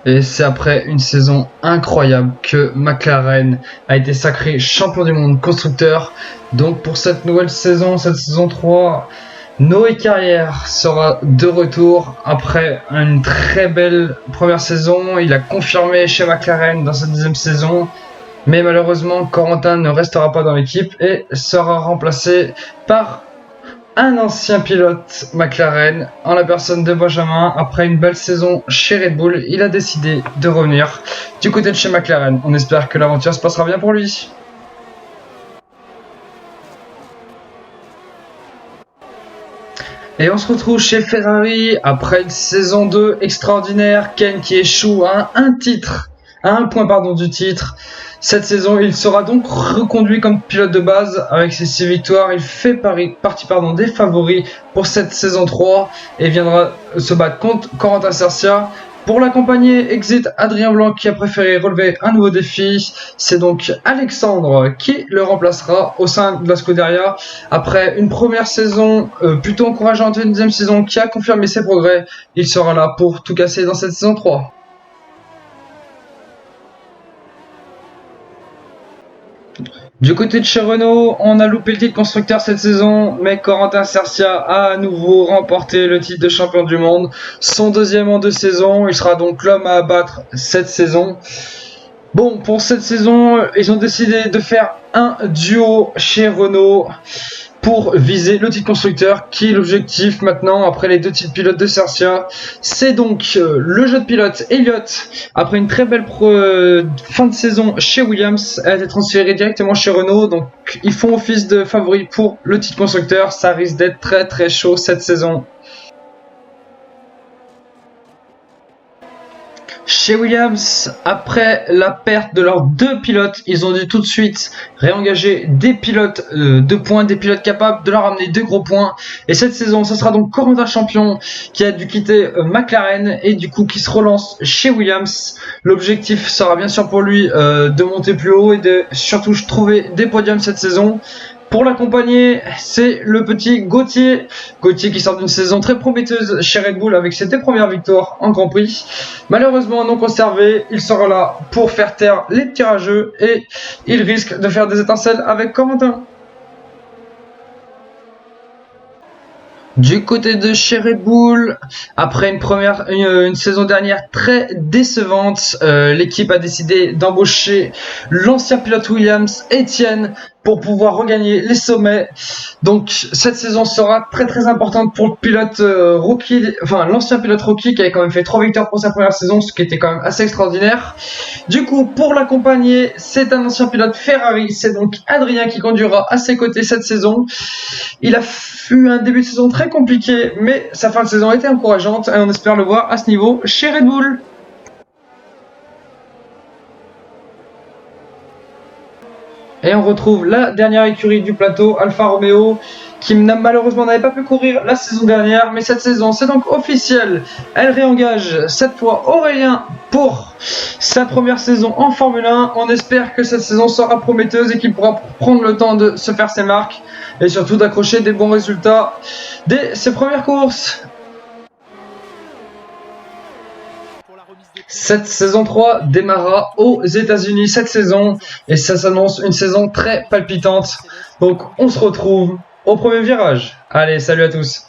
Et c'est après une saison incroyable que McLaren a été sacré champion du monde constructeur. Donc pour cette nouvelle saison, cette saison 3, Noé Carrière sera de retour après une très belle première saison. Il a confirmé chez McLaren dans sa deuxième saison. Mais malheureusement, Corentin ne restera pas dans l'équipe et sera remplacé par un ancien pilote McLaren, en la personne de Benjamin. Après une belle saison chez Red Bull, il a décidé de revenir du côté de chez McLaren. On espère que l'aventure se passera bien pour lui. Et on se retrouve chez Ferrari après une saison 2 extraordinaire. Ken qui échoue à un point du titre. Cette saison, il sera donc reconduit comme pilote de base avec ses 6 victoires. Il fait partie des favoris pour cette saison 3 et viendra se battre contre Corentin Cercia. Pour l'accompagner, exit Adrien Blanc qui a préféré relever un nouveau défi. C'est donc Alexandre qui le remplacera au sein de la Scuderia. Après une première saison plutôt encourageante et une deuxième saison qui a confirmé ses progrès, il sera là pour tout casser dans cette saison 3. Du côté de chez Renault, on a loupé le titre constructeur cette saison, mais Corentin Cercia a à nouveau remporté le titre de champion du monde, son deuxième en 2 saisons. Il sera donc l'homme à abattre cette saison. Bon, pour cette saison, ils ont décidé de faire un duo chez Renault pour viser le titre constructeur, qui est l'objectif maintenant après les 2 titres pilotes de Cercia. C'est donc le jeune pilote Elliott, après une très belle fin de saison chez Williams, a été transféré directement chez Renault. Donc ils font office de favoris pour le titre constructeur. Ça risque d'être très très chaud cette saison. Chez Williams, après la perte de leurs 2 pilotes, ils ont dû tout de suite réengager des pilotes de points, des pilotes capables de leur amener 2 gros points. Et cette saison, ce sera donc Corentin Champion qui a dû quitter McLaren et du coup qui se relance chez Williams. L'objectif sera bien sûr pour lui de monter plus haut et de surtout trouver des podiums cette saison. Pour l'accompagner, c'est le petit Gauthier. Gauthier qui sort d'une saison très prometteuse chez Red Bull avec ses 2 premières victoires en Grand Prix. Malheureusement non conservé, il sera là pour faire taire les petits rageux et il risque de faire des étincelles avec Corentin. Du côté de chez Red Bull, après une saison dernière très décevante, l'équipe a décidé d'embaucher l'ancien pilote Williams, Etienne, pour pouvoir regagner les sommets. Donc cette saison sera très très importante pour le pilote l'ancien pilote rookie qui avait quand même fait 3 victoires pour sa première saison, ce qui était quand même assez extraordinaire. Du coup, pour l'accompagner, c'est un ancien pilote Ferrari, c'est donc Adrien qui conduira à ses côtés cette saison. Il a eu un début de saison très compliqué, mais sa fin de saison a été encourageante et on espère le voir à ce niveau chez Red Bull. Et on retrouve la dernière écurie du plateau, Alfa Romeo, qui malheureusement n'avait pas pu courir la saison dernière, mais cette saison c'est donc officiel. Elle réengage cette fois Aurélien pour sa première saison en Formule 1. On espère que cette saison sera prometteuse et qu'il pourra prendre le temps de se faire ses marques et surtout d'accrocher des bons résultats dès ses premières courses. Cette saison 3 démarrera aux États-Unis cette saison et ça s'annonce une saison très palpitante. Donc on se retrouve au premier virage. Allez, salut à tous.